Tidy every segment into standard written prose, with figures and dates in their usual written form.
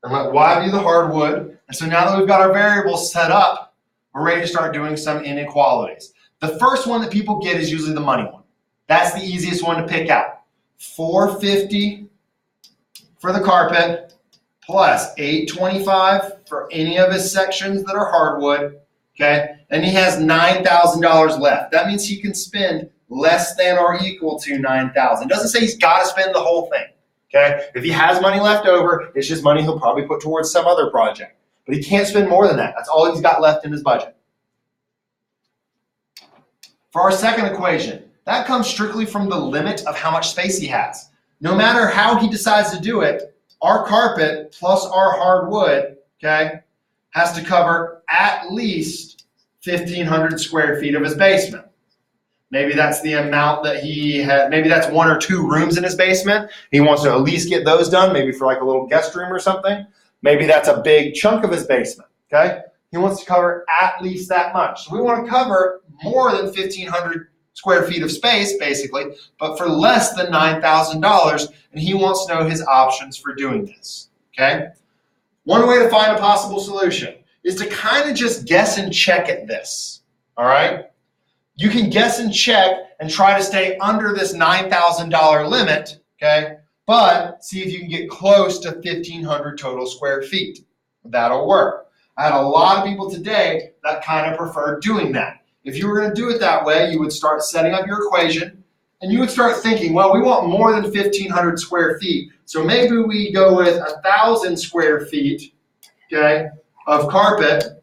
and let y be the hardwood. And so now that we've got our variables set up, we're ready to start doing some inequalities. The first one that people get is usually the money one. That's the easiest one to pick out. $4.50 for the carpet plus $8.25 for any of his sections that are hardwood. Okay, and he has $9,000 left. That means he can spend less than or equal to $9,000. It doesn't say he's got to spend the whole thing. Okay, if he has money left over, it's just money he'll probably put towards some other project. But he can't spend more than that. That's all he's got left in his budget. For our second equation, that comes strictly from the limit of how much space he has. No matter how he decides to do it, our carpet plus our hardwood, okay, has to cover at least 1,500 square feet of his basement. Maybe that's the amount that he had, maybe that's 1 or 2 rooms in his basement. He wants to at least get those done, maybe for like a little guest room or something. Maybe that's a big chunk of his basement, okay? He wants to cover at least that much. So we want to cover more than 1,500 square feet of space, basically, but for less than $9,000, and he wants to know his options for doing this, okay? One way to find a possible solution is to kind of just guess and check at this, all right? You can guess and check and try to stay under this $9,000 limit, okay? But see if you can get close to 1,500 total square feet. That'll work. I had a lot of people today that kind of prefer doing that. If you were going to do it that way, you would start setting up your equation, and you would start thinking, well, we want more than 1,500 square feet, so maybe we go with 1,000 square feet, okay, of carpet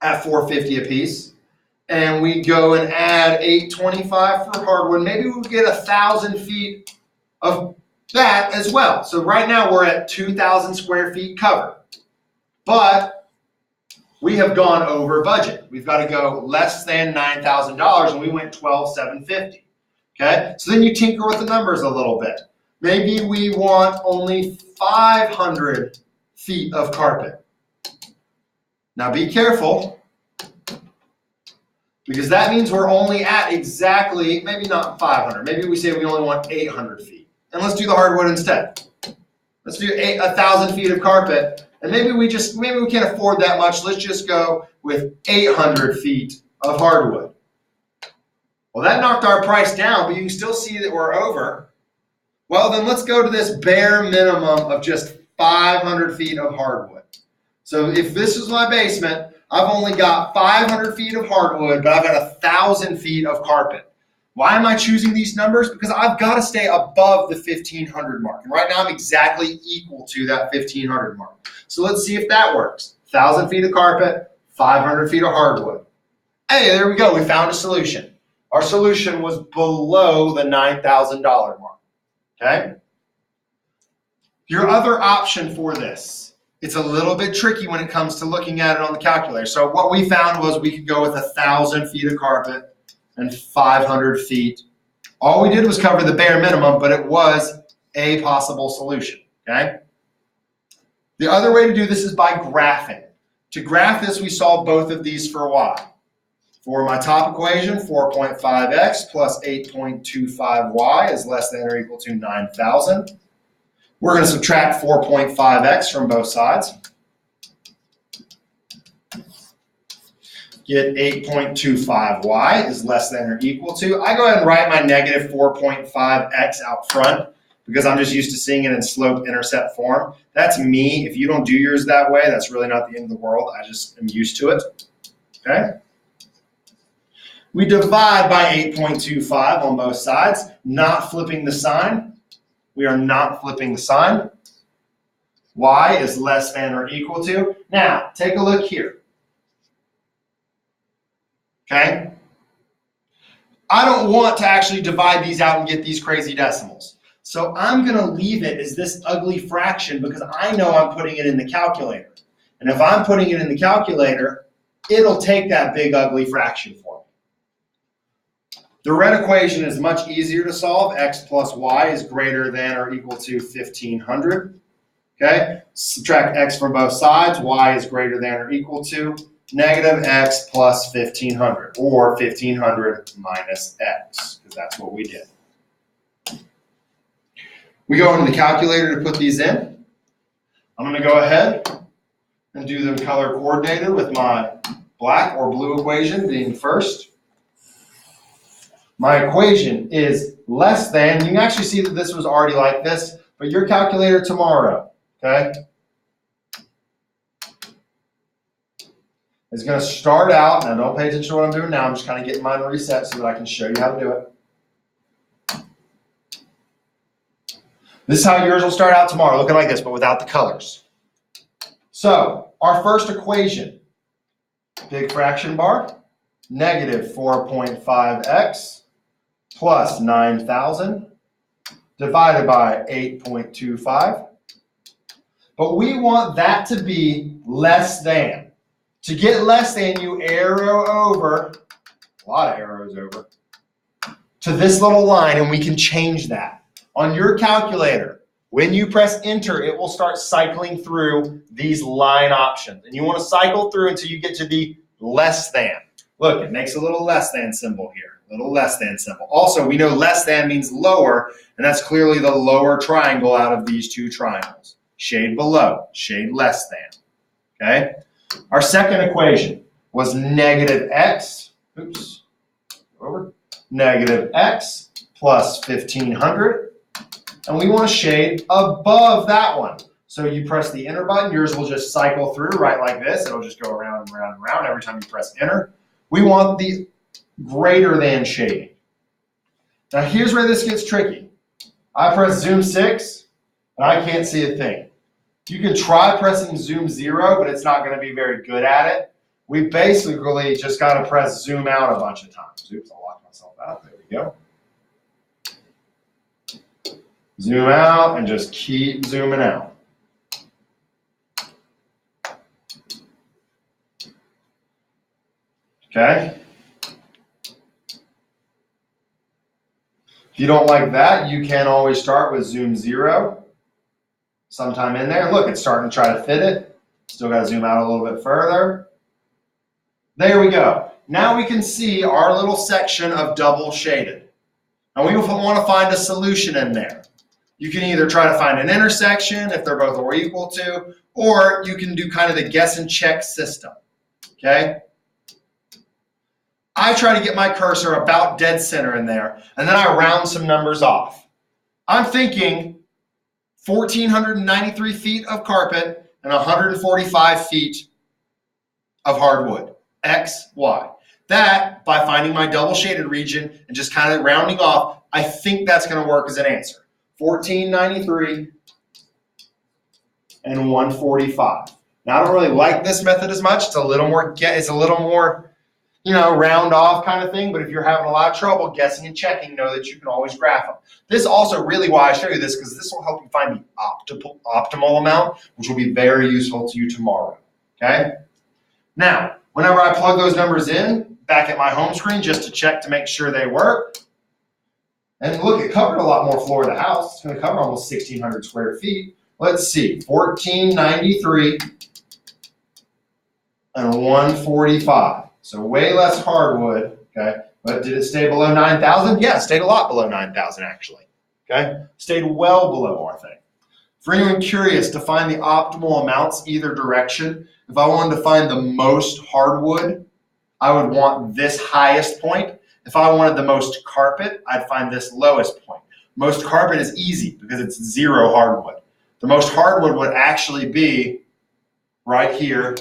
at $4.50 a piece, and we go and add $8.25 for hardwood. Maybe we'll get 1,000 feet of that as well. So right now we're at 2,000 square feet covered, but we have gone over budget. We've got to go less than $9,000, and we went $12,750. Okay, so then you tinker with the numbers a little bit. Maybe we want only 500 feet of carpet. Now be careful, because that means we're only at exactly, maybe not 500. Maybe we say we only want 800 feet. And let's do the hardwood instead. Let's do 1,000 feet of carpet. And maybe we can't afford that much. Let's just go with 800 feet of hardwood. Well, that knocked our price down, but you can still see that we're over. Well, then let's go to this bare minimum of just 500 feet of hardwood. So if this is my basement, I've only got 500 feet of hardwood, but I've got 1,000 feet of carpet. Why am I choosing these numbers? Because I've got to stay above the 1,500 mark. And right now I'm exactly equal to that 1,500 mark. So let's see if that works. 1,000 feet of carpet, 500 feet of hardwood. Hey, there we go. We found a solution. Our solution was below the $9,000 mark. Okay? Your other option for this, it's a little bit tricky when it comes to looking at it on the calculator. So what we found was we could go with 1,000 feet of carpet and 500 feet. All we did was cover the bare minimum, but it was a possible solution, okay? The other way to do this is by graphing. To graph this, we solve both of these for y. For my top equation, 4.5x plus 8.25y is less than or equal to 9,000. We're going to subtract 4.5x from both sides. Get 8.25y is less than or equal to. I go ahead and write my negative 4.5x out front because I'm just used to seeing it in slope-intercept form. That's me. If you don't do yours that way, that's really not the end of the world. I just am used to it. Okay? We divide by 8.25 on both sides, not flipping the sign. We are not flipping the sign. Y is less than or equal to. Now, take a look here. Okay? I don't want to actually divide these out and get these crazy decimals. So I'm going to leave it as this ugly fraction because I know I'm putting it in the calculator. And if I'm putting it in the calculator, it'll take that big ugly fraction for me. The red equation is much easier to solve. X plus y is greater than or equal to 1,500. Okay? Subtract x from both sides. Y is greater than or equal to negative x plus 1,500, or 1,500 minus x, because that's what we did. We go into the calculator to put these in. I'm going to go ahead and do them color coordinated with my black or blue equation being first. My equation is less than, you can actually see that this was already like this, but your calculator tomorrow, okay, is going to start out, now don't pay attention to what I'm doing now, I'm just kind of getting mine reset so that I can show you how to do it. This is how yours will start out tomorrow, looking like this, but without the colors. So, our first equation, big fraction bar, negative 4.5x plus 9,000 divided by 8.25. But we want that to be less than. To get less than, you arrow over, a lot of arrows over, to this little line, and we can change that. On your calculator, when you press enter, it will start cycling through these line options. And you want to cycle through until you get to the less than. Look, it makes a little less than symbol here, a little less than symbol. Also, we know less than means lower, and that's clearly the lower triangle out of these two triangles. Shade below, shade less than, okay? Our second equation was negative x, negative x plus 1,500, and we want to shade above that one. So you press the enter button, yours will just cycle through right like this. It'll just go around and around and around every time you press enter. We want the greater than shading. Now here's where this gets tricky. I press zoom 6 and I can't see a thing. You can try pressing zoom 0, but it's not going to be very good at it. We basically just got to press zoom out a bunch of times. Oops, I'll lock myself out. There we go. Zoom out and just keep zooming out. Okay? If you don't like that, you can always start with zoom 0 sometime in there. Look, it's starting to try to fit it. Still got to zoom out a little bit further. There we go. Now we can see our little section of double shaded. Now we want to find a solution in there. You can either try to find an intersection if they're both are equal to, or you can do kind of the guess and check system, okay? I try to get my cursor about dead center in there, and then I round some numbers off. I'm thinking 1,493 feet of carpet and 145 feet of hardwood, X, Y. That, by finding my double shaded region and just kind of rounding off, I think that's going to work as an answer. 1,493 and 145. Now I don't really like this method as much. It's a little more, you know, round off kind of thing. But if you're having a lot of trouble guessing and checking, know that you can always graph them. This is also really why I show you this, because this will help you find the optimal amount, which will be very useful to you tomorrow. Okay. Now, whenever I plug those numbers in back at my home screen, just to check to make sure they work. And look, it covered a lot more floor of the house. It's going to cover almost 1,600 square feet. Let's see, 1,493 and 145. So way less hardwood, okay? But did it stay below 9,000? Yeah, it stayed a lot below 9,000 actually, okay? Stayed well below our thing. For anyone curious to find the optimal amounts either direction, if I wanted to find the most hardwood, I would want this highest point. If I wanted the most carpet, I'd find this lowest point. Most carpet is easy because it's 0 hardwood. The most hardwood would actually be right here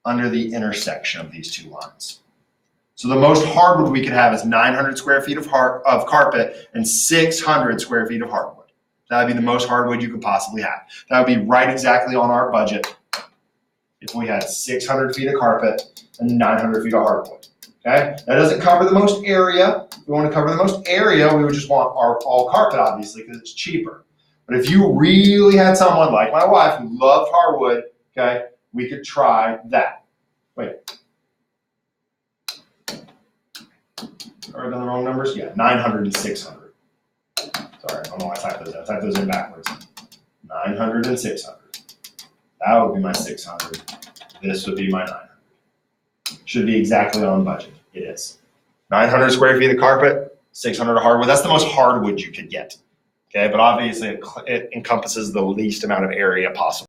under the intersection of these two lines. So the most hardwood we could have is 900 square feet of carpet and 600 square feet of hardwood. That would be the most hardwood you could possibly have. That would be right exactly on our budget if we had 600 feet of carpet and 900 feet of hardwood. Okay, that doesn't cover the most area. If we want to cover the most area, we would just want our all carpet, obviously, because it's cheaper. But if you really had someone like my wife who loved hardwood, okay, we could try that. Wait. Are I done the wrong numbers? Yeah, 900 and 600. Sorry, I don't know why I typed those in. I typed those in backwards. 900 and 600. That would be my 600. This would be my 900. Should be exactly on budget. It is. 900 square feet of carpet, 600 of hardwood. That's the most hardwood you could get. Okay, but obviously it encompasses the least amount of area possible.